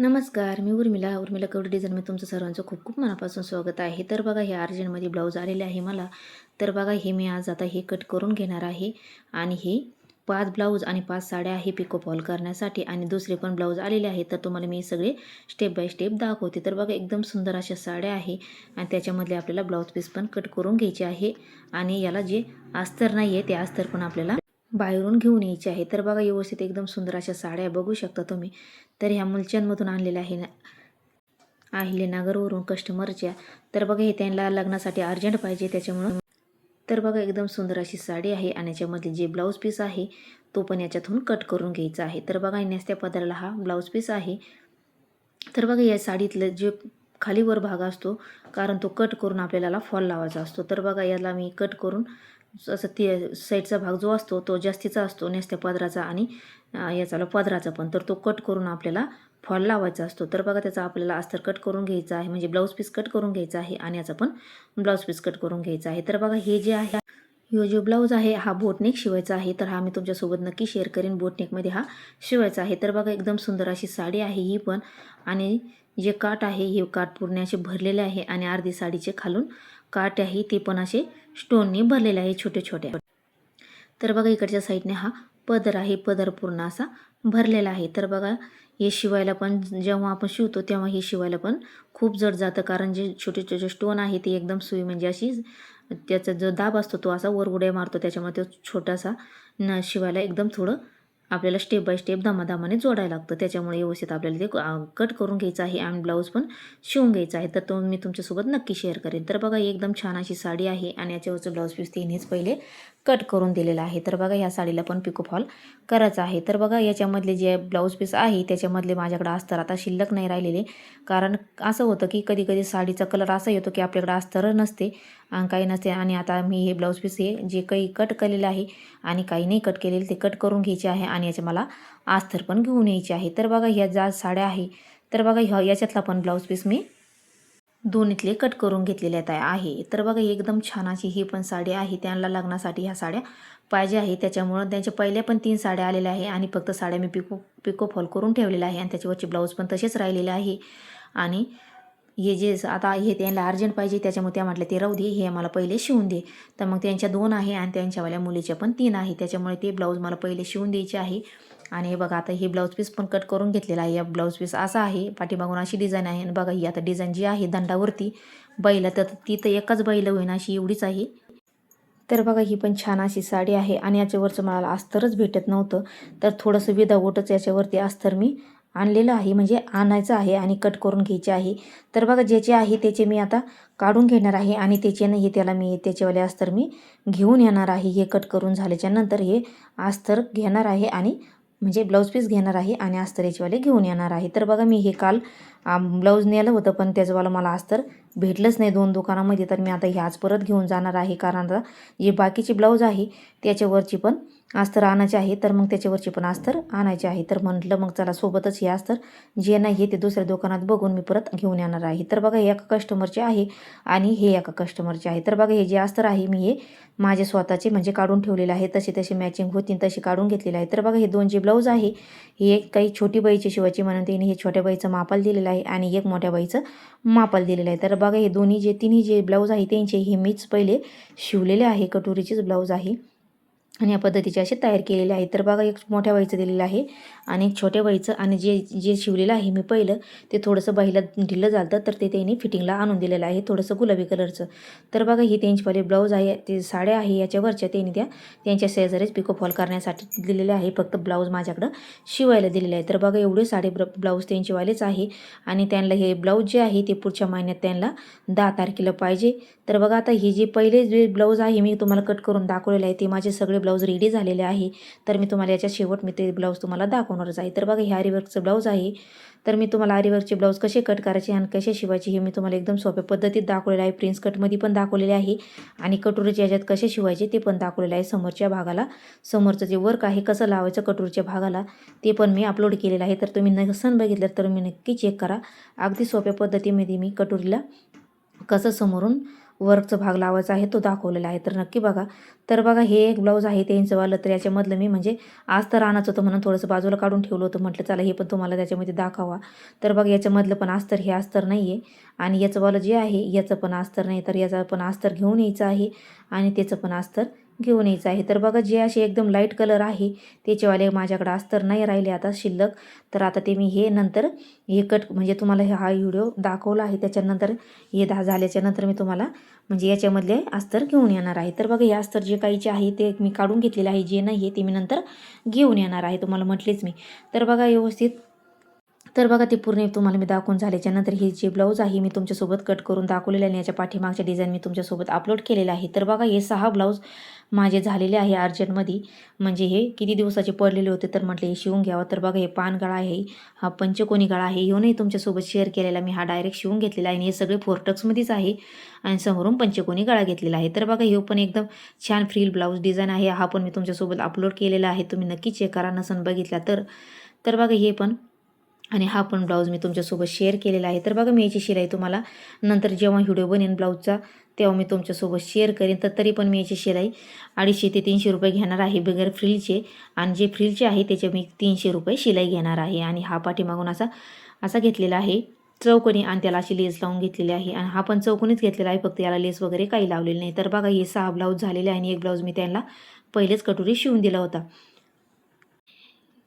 नमस्कार, मी उर्मिला कवडे डिझाईनमध्ये तुमचं सर्वांचं खूप खूप मनापासून स्वागत आहे. तर बघा हे अर्जंटमध्ये ब्लाऊज आलेले आहे मला. तर बघा हे मी आज आता हे कट करून घेणार आहे आणि हे 5 ब्लाऊज आणि 5 साड्या आहे पिको फॉल करण्यासाठी आणि दुसरे पण ब्लाऊज आलेले आहेत. तर तुम्हाला मी सगळे स्टेप बाय स्टेप दाखवते. तर बघा एकदम सुंदर अशा साड्या आहे आणि त्याच्यामधले आपल्याला ब्लाऊज पीस पण कट करून घ्यायचे आहे आणि याला जे अस्तर नाही आहे ते अस्तर पण आपल्याला बाहेरून घेऊन यायचे आहे. तर बघा व्यवस्थित एकदम सुंदर अशा साड्या बघू शकता तुम्ही. तर ह्या मुलचंदमधून आणलेल्या आहे अहिल्यानगरवरून कस्टमरच्या. तर बघा हे त्यांना लग्नासाठी अर्जंट पाहिजे त्याच्यामुळं. तर बघा एकदम सुंदर अशी साडी आहे आणि याच्यामध्ये जे ब्लाऊज पीस आहे तो पण याच्यातून कट करून घ्यायचा आहे. तर बघा नेसत्या पदराला हा ब्लाऊज पीस आहे. तर बघा या साडीतलं जे खालीवर भाग असतो कारण तो कट करून आपल्याला फॉल लावायचा असतो. तर बघा याला मी कट करून असं ते साईडचा भाग जो असतो तो जास्तीचा असतो नेसत्या पदराचा आणि याचा पदराचा पण. तर तो कट करून आपल्याला फॉल लावायचा असतो. तर बघा त्याचा आपल्याला अस्तर कट करून घ्यायचा आहे म्हणजे ब्लाऊज पीस कट करून घ्यायचा आहे आणि याचा पण ब्लाऊज पीस कट करून घ्यायचा आहे. तर बघा हे जे आहे ह्यो जो ब्लाऊज आहे हा बोटनेक शिवायचा आहे. तर हा मी तुमच्यासोबत नक्की शेअर करेन. बोटनेकमध्ये हा शिवायचा आहे. तर बघा एकदम सुंदर अशी साडी आहे ही पण आणि जे काठ आहे हे काठ पूर्ण असे भरलेले आहे आणि अर्धी साडीचे खालून काठ आहे ते पण असे स्टोनने भरलेले आहे छोटे छोटे. तर बघा इकडच्या साईडने हा पदर आहे. पदर पूर्ण असा भरलेला आहे. तर बघा हे शिवायला पण जेव्हा आपण शिवतो तेव्हा हे शिवायला पण खूप जड जातं कारण जे छोटे छोटे स्टोन आहे ते एकदम सुई म्हणजे अशी त्याचा जो दाब असतो तो असा वर उड्या मारतो त्याच्यामुळे तो छोटासा शिवायला एकदम थोडं आपल्याला स्टेप बाय स्टेप दमादमाने जोडायला लागतं. त्याच्यामुळे व्यवस्थित आपल्याला ते कट करून घ्यायचं आहे आणि ब्लाऊज पण शिवून घ्यायचा आहे. तर तो मी तुमच्यासोबत नक्की शेअर करेन. तर बघा एकदम छान अशी साडी आहे आणि याच्यावरचं ब्लाऊज पीस तिनेच पहिले कट करून दिलेला आहे. तर बघा ह्या साडीला पण पिको फॉल करायचा आहे. तर बघा याच्यामधले जे ब्लाऊज पीस आहे त्याच्यामधले माझ्याकडे अस्तर आता शिल्लक नाही राहिलेले कारण असं होतं की कधी कधी साडीचा कलर असा येतो की आपल्याकडे अस्तर नसते आणि काही नसते आणि आता मी हे ब्लाऊज पीस हे जे काही कट केलेलं आहे आणि काही नाही कट केलेले ते कट करून घ्यायचे आहे आणि याचे मला अस्तर पण घेऊन यायचे आहे. तर बघा ह्या ज्या साड्या आहे तर बघा ह्या याच्यातला पण ब्लाऊज पीस मी दोन्हीतले कट करून घेतलेले आहे. तर बघा एकदम छान अशी ही पण साडी आहे. त्यांना लग्नासाठी ह्या साड्या पाहिजे आहे त्याच्यामुळं त्यांच्या पहिल्या पण 3 साड्या आलेल्या आहे आणि फक्त साड्या मी पिको फॉल करून ठेवलेल्या आहे आणि त्याच्यावरचे ब्लाऊज पण तसेच राहिलेले आहे. आणि हे जे आता हे त्यांना अर्जंट पाहिजे त्याच्यामुळे त्या म्हटलं ते राहू दे हे मला पहिले शिवून दे. तर मग त्यांच्या 2 आहे आणि त्यांच्यावाल्या मुलीच्या पण 3 आहे त्याच्यामुळे ते ब्लाऊज मला पहिले शिवून द्यायचे आहे. आणि हे बघा आता हे ब्लाऊज पीस पण कट करून घेतलेला आहे. या ब्लाऊज पीस असा आहे पाठीमागून अशी डिझाईन आहे आणि बघा ही आता डिझाईन जी आहे दंडावरती बैल तर ती तर एकच बैल होईन अशी एवढीच आहे. तर बघा ही पण छान अशी साडी आहे आणि याच्यावरचं मला अस्तरच भेटत नव्हतं तर थोडंसं विदाऊटच याच्यावरती अस्तर मी आणलेलं आहे म्हणजे आणायचं आहे आणि कट करून घ्यायचे आहे. तर बघा ज्याचे आहे त्याचे मी आता काढून घेणार आहे आणि त्याचे नाही त्याला मी त्याचेवाले अस्तर मी घेऊन येणार आहे. हे कट करून झाल्याच्या नंतर हे अस्तर घेणार आहे आणि म्हणजे ब्लाऊज पीस घेणार आहे आणि अस्तर याचेवाले घेऊन येणार आहे. तर बघा मी हे काल ब्लाऊज नेलं होतं पण त्याचंवालं मला अस्तर भेटलंच नाही 2 दुकानामध्ये. तर मी आता हे आज परत घेऊन जाणार आहे कारण आता जे बाकीचे ब्लाऊज आहे त्याच्यावरची पण अस्तर आणायचे आहे तर मग त्याच्यावरची पण अस्तर आणायचे आहे. तर म्हटलं मग चला सोबतच हे अस्तर जे नाही ते दुसऱ्या दुकानात बघून मी परत घेऊन येणार आहे. तर बघा हे एका कस्टमरचे आहे आणि हे एका कस्टमरचे आहे. तर बघा हे जे अस्तर आहे मी हे माझे स्वतःचे म्हणजे काढून ठेवलेले आहे तसे मॅचिंग होतील तसे काढून घेतलेले आहे. तर बघा हे 2 जे ब्लाऊज आहे हे एक काही छोटी बाईची शिवायची म्हणून तिने हे छोट्या बाईचं मापाला दिलेलं आहे आणि एक मोठ्या बाईचं मापाला दिलेलं आहे. तर बघा हे तिन्ही जे ब्लाऊज आहे त्यांचे हे मीच पहिले शिवलेले आहे. कटोरीचेच ब्लाऊज आहे आणि या पद्धतीचे असे तयार केलेले आहे. तर बघा एक मोठ्या बाईचं दिलेलं आहे आणि एक छोट्या बाईचं आणि जे जे शिवलेलं आहे मी पहिलं ते थोडंसं बाईला ढिल्लं झालं तर ते त्यांनी फिटिंगला आणून दिलेलं आहे थोडंसं गुलाबी कलरचं. तर बघा ही त्यांचीवाले ब्लाऊज आहे ते साड्या आहे याच्यावरच्या त्यांनी त्यांच्या शेजारीच पिको फॉल करण्यासाठी दिलेले आहे. फक्त ब्लाऊज माझ्याकडं शिवायला दिलेले आहे. तर बघा एवढे साडे ब्लाऊज त्यांचेवालेच आहे आणि त्यांना हे ब्लाऊज जे आहे ते पुढच्या महिन्यात त्यांना 10 तारखेला पाहिजे. तर बघा आता ही जे पहिले जे ब्लाऊज आहे मी तुम्हाला कट करून दाखवलेलं आहे ते माझे सगळे ब्लाऊज रेडी झालेले आहे. तर मी तुम्हाला याच्या शेवट मी ते ब्लाऊज तुम्हाला दाखवणारच आहे. तर बघा हे आरीवर्कचं ब्लाऊज आहे. तर मी तुम्हाला आरीवर्कचे ब्लाऊज कसे कट करायचे आणि कसे शिवायचे हे मी तुम्हाला एकदम सोप्या पद्धतीत दाखवलेलं आहे. प्रिन्स कटमध्ये पण दाखवलेले आहे आणि कटोरीच्या याच्यात कसे शिवायचे ते पण दाखवलेलं आहे. समोरच्या भागाला समोरचं जे वर्क आहे कसं लावायचं कटोरीच्या भागाला ते पण मी अपलोड केलेलं आहे. तर तुम्ही नसन बघितलं तर मी नक्की चेक करा. अगदी सोप्या पद्धतीमध्ये मी कटोरीला कसं समोरून वर्कचा भाग लावायचा आहे तो दाखवलेला आहे, तर नक्की बघा. तर बघा हे एक ब्लाऊज आहे 3 इंचवालं, तर याच्यामधलं मी म्हणजे आज तर आणायचं होतं म्हणून थोडंसं बाजूला काढून ठेवलं होतं. म्हटलं चला हे पण तुम्हाला त्याच्यामध्ये दाखवा. तर बघा याच्यामधलं पण अस्तर हे अस्तर नाही आहे आणि याचंवालं जे आहे याचं पण अस्तर नाही, तर याचं पण अस्तर घेऊन यायचं आहे आणि त्याचं पण अस्तर घेऊन यायचं आहे. तर बघा जे असे एकदम लाईट कलर आहे त्याचेवाले माझ्याकडे अस्तर नाही राहिले आता शिल्लक. तर आता ते मी हे नंतर हे कट म्हणजे तुम्हाला हा व्हिडिओ दाखवला आहे त्याच्यानंतर हे झाल्याच्यानंतर मी तुम्हाला म्हणजे याच्यामधले अस्तर घेऊन येणार आहे. तर बघा हे अस्तर जे काहीचे आहे ते मी काढून घेतलेले आहे, जे नाही आहे ते मी नंतर घेऊन येणार आहे, तुम्हाला म्हटलेच मी. तर बघा व्यवस्थित, तर बघा ते पूर्ण तुम्हाला मी दाखवून झाल्याच्यानंतर हे जे ब्लाऊज आहे मी तुमच्यासोबत कट करून दाखवलेलं आहे आणि याच्या पाठीमागच्या डिझाईन मी तुमच्यासोबत अपलोड केलेलं आहे. तर बघा हे 6 ब्लाऊज माझे झालेले आहे अर्जंटमध्ये, म्हणजे हे किती दिवसाचे पडलेले होते तर म्हटले हे शिवून घ्यावं. तर बघा हे पान गळा आहे, हा पंचकोनी गळा आहे, ह्योनही तुमच्यासोबत शेअर केलेला मी, हा डायरेक्ट शिवून घेतलेला आहे आणि हे सगळे फोरटक्समध्येच आहे आणि समोरून पंचकोनी गळा घेतलेला आहे. तर बघा हे पण एकदम छान फ्रील ब्लाऊज डिझाईन आहे, हा पण मी तुमच्यासोबत अपलोड केलेला आहे, तुम्ही नक्की चेक करा नसन बघितला तर. तर बघा हे पण आणि हा पण ब्लाऊज मी तुमच्यासोबत शेअर केलेला आहे. तर बघा मी याची शिलाई तुम्हाला नंतर जेव्हा व्हिडिओ बनेन ब्लाऊजचा तेव्हा मी तुमच्यासोबत शेअर करेन. तर तरी पण मी याची शिलाई 250 ते 300 रुपये घेणार आहे बगैर फ्रिलचे, आणि जे फ्रिलचे आहे त्याचे मी 300 रुपये शिलाई घेणार आहे. आणि हा पाठीमागून असा घेतलेला आहे चौकोनी आणि त्याला अशी लेस लावून घेतलेली आहे आणि हा पण चौकोनीच घेतलेला आहे, फक्त याला लेस वगैरे काही लावलेली नाही. तर बघा हे 6 ब्लाऊज झालेले आहे आणि एक ब्लाऊज मी त्यांना पहिलेच कटोरी शिवून दिला होता.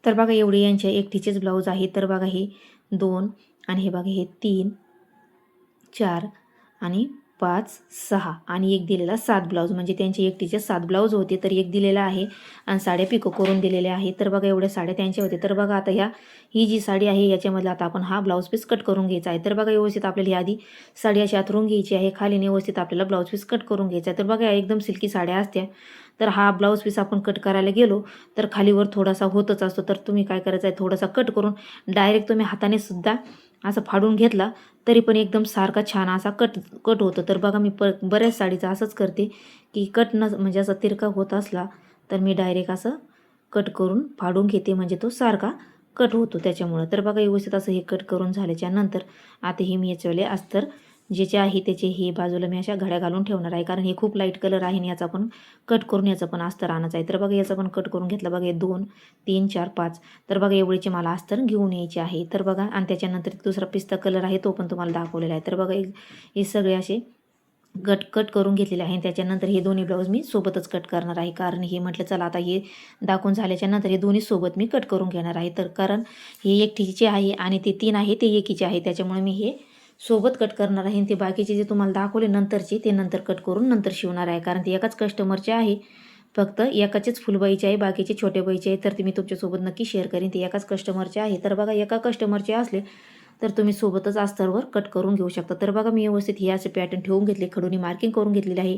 तर बघा एवढे यांचे एकटीचेच ब्लाऊज आहे. तर बघा हे 2 आणि हे बघा हे 3 4 आणि 5 6 आणि एक दिलेला 7 ब्लाऊज, म्हणजे त्यांचे एकटीचे 7 ब्लाऊज होते. तर एक दिलेला आहे आणि साड्या पिको करून दिलेल्या आहे. तर बघा एवढ्या साड्या त्यांच्या होते. तर बघा आता ही जी साडी आहे याच्यामध्ये आता आपण हा ब्लाऊज पीस कट करून घ्यायचा आहे. तर बघा व्यवस्थित आपल्याला ही आधी साडी अशी आतरून घ्यायची आहे, खाली व्यवस्थित आपल्याला ब्लाऊज पीस कट करून घ्यायचा आहे. तर बघा एकदम सिल्की साड्या असत्या, तर हा ब्लाऊज पीस आपण कट करायला गेलो तर खालीवर थोडासा होतच असतो. तर तुम्ही काय करायचं आहे, थोडासा कट करून डायरेक्ट तुम्ही हाताने सुद्धा असं फाडून घेतला तरी पण एकदम सारखा छान असा कट होतो. तर बघा मी बऱ्याच साडीचं असंच करते की कट म्हणजे असा तिरका होत असला तर मी डायरेक्ट असं कट करून फाडून घेते, म्हणजे तो सारखा कट होतो त्याच्यामुळं. तर बघा व्यवस्थित असं हे कट करून झाल्याच्या नंतर आता हे मी याच्यावाले अस्तर ज्याचे आहे त्याचे हे बाजूला मी अशा घड्या घालून ठेवणार आहे, कारण हे खूप लाईट कलर आहे आणि याचा पण कट करून याचं पण अस्तर आणायचं आहे. तर बघा याचं पण कट करून घेतलं. बघा हे 2 3 4 5, तर बघा एवढीचे मला अस्तर घेऊन यायचे आहे. तर बघा आणि त्याच्यानंतर दुसरा पिस्ता कलर आहे तो पण तुम्हाला दाखवलेला आहे. तर बघा हे सगळे असे कट करून घेतलेले आहे. त्याच्यानंतर हे दोन्ही ब्लाऊज मी सोबतच कट करणार आहे, कारण हे म्हटलं चला आता हे दाखवून झाल्याच्या नंतर हे दोन्ही सोबत मी कट करून घेणार आहे. तर कारण हे एकटीचे आहे आणि ते 3 आहे ते एकीचे आहे, त्याच्यामुळे मी हे सोबत कट करणार आहे. ते बाकीचे जे तुम्हाला दाखवले नंतरचे ते नंतर कट करून नंतर शिवणार आहे, कारण ते एकाच कस्टमरचे आहे, फक्त एकाचेच फुलबाईचे आहे, बाकीचे छोटे बाईचे आहे. तर ते मी तुमच्यासोबत नक्की शेअर करीन, ते एकाच कस्टमरचे आहे. तर बघा एका कस्टमरचे असले तर तुम्ही सोबतच अस्तरवर कट करून घेऊ शकता. तर बघा मी व्यवस्थित हे असे पॅटर्न ठेवून घेतले, खडूनी मार्किंग करून घेतलेली आहे.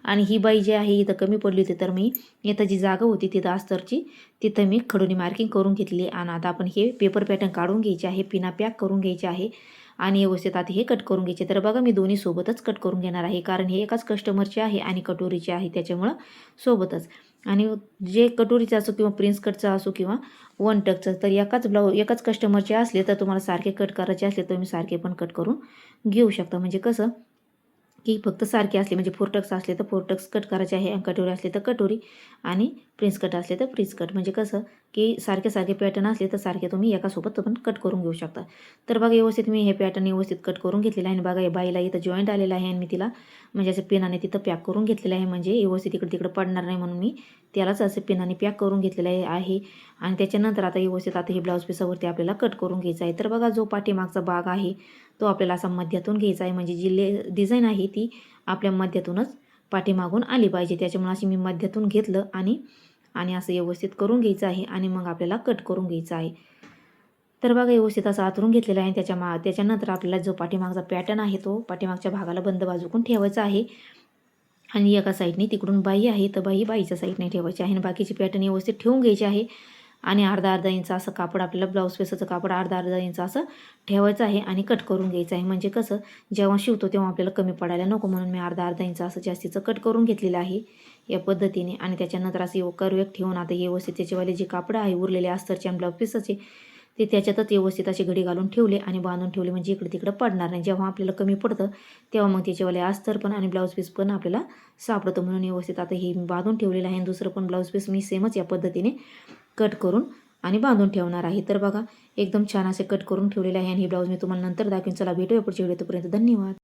आणि ही बाई जी आहे इथं कमी पडली होती, तर मी इथं जी जागा होती तिथं अस्तरची तिथं मी खडूनी मार्किंग करून घेतली. आणि आता आपण हे पेपर पॅटर्न काढून घ्यायचे आहे, पिना पॅक करून घ्यायचे आहे आणि व्यवस्थित आता हे कट करून घ्यायचे. तर बघा मी दोन्ही सोबतच कट करून घेणार आहे, कारण हे एकाच कस्टमरचे आहे आणि कटोरीचे आहे त्याच्यामुळं सोबतच. आणि जे कटोरीचं असो किंवा प्रिन्स कटचा असो किंवा वन टकचं, तर एकाच कस्टमरचे असले तर तुम्हाला सारखे कट करायचे असले तर तुम्ही सारखे पण कट करून घेऊ शकता. म्हणजे कसं की फक्त सारखे असले म्हणजे 4 टक्स असले तर 4 टक्स कट करायचे आहे आणि कटोरी असले तर कटोरी आणि प्रिन्स कट असले तर प्रिन्स कट, म्हणजे कसं की सारखे पॅटर्न असले तर सारखे तुम्ही एकासोबत पण कट करून घेऊ शकता. तर बघा व्यवस्थित मी हे पॅटर्न व्यवस्थित कट करून घेतलेलं आहे आणि बघा हे बाईला इथं जॉईंट आलेलं आहे आणि मी तिला म्हणजे असं पिनाने तिथं पॅक करून घेतलेलं आहे, म्हणजे व्यवस्थित इकडे तिकडे पडणार नाही म्हणून मी त्यालाच असं पिनाने पॅक करून घेतलेलं आहे. आणि त्याच्यानंतर आता व्यवस्थित आता हे ब्लाऊज पिसावरती आपल्याला कट करून घ्यायचं आहे. तर बघा जो पाठीमागचा भाग आहे तो आपल्याला असा मध्यातून घ्यायचा आहे, म्हणजे जी डिझाईन आहे ती आपल्या मध्यातूनच पाठीमागून आली पाहिजे, त्याच्यामुळे अशी मी मध्यातून घेतलं आणि असं व्यवस्थित करून घ्यायचं आहे आणि मग आपल्याला कट करून घ्यायचं आहे. तर बघा व्यवस्थित असं आतरून घेतलेलं आहे. त्याच्यानंतर आपल्याला जो पाठीमागचा पॅटर्न आहे तो पाठीमागच्या भागाला बंद बाजूकून ठेवायचा आहे आणि एका साईडने तिकडून बाई आहे तर बाईच्या साईडने ठेवायची आहे आणि बाकीचे पॅटर्न व्यवस्थित ठेवून घ्यायचे आहे. आणि अर्धा इंच असं कापड आपल्याला ब्लाऊज पीसाचं कापड अर्धा इंच असं ठेवायचं आहे आणि कट करून घ्यायचं आहे, म्हणजे कसं जेव्हा शिवतो तेव्हा आपल्याला कमी पडायला नको म्हणून मी अर्धा इंच असं जास्तीचं कट करून घेतलेलं आहे या पद्धतीने. आणि त्याच्यानंतर असं कर्व ठेवून आता व्यवस्थित त्याचेवाले जे कापड आहे उरलेले अस्तरचे आणि ब्लाऊज पीसाचे ते त्याच्यातच व्यवस्थित अशी घडी घालून ठेवले आणि बांधून ठेवले, म्हणजे इकडे तिकडे पडणार नाही. जेव्हा आपल्याला कमी पडतं तेव्हा मग त्याच्यावाले अस्तर पण आणि ब्लाऊज पीस पण आपल्याला सापडतं. म्हणून व्यवस्थित आता हे बांधून ठेवलेलं आहे. दुसरं पण ब्लाऊज पीस मी सेमच या पद्धतीने कट करून आणि बांधून ठेवणार आहे. तर बघा एकदम छान असे कट करून ठेवलेले आहे आणि ही ब्लाऊज मी तुम्हाला नंतर दाखवेन. चला भेटूया पुढच्या व्हिडिओ. तोपर्यंत धन्यवाद.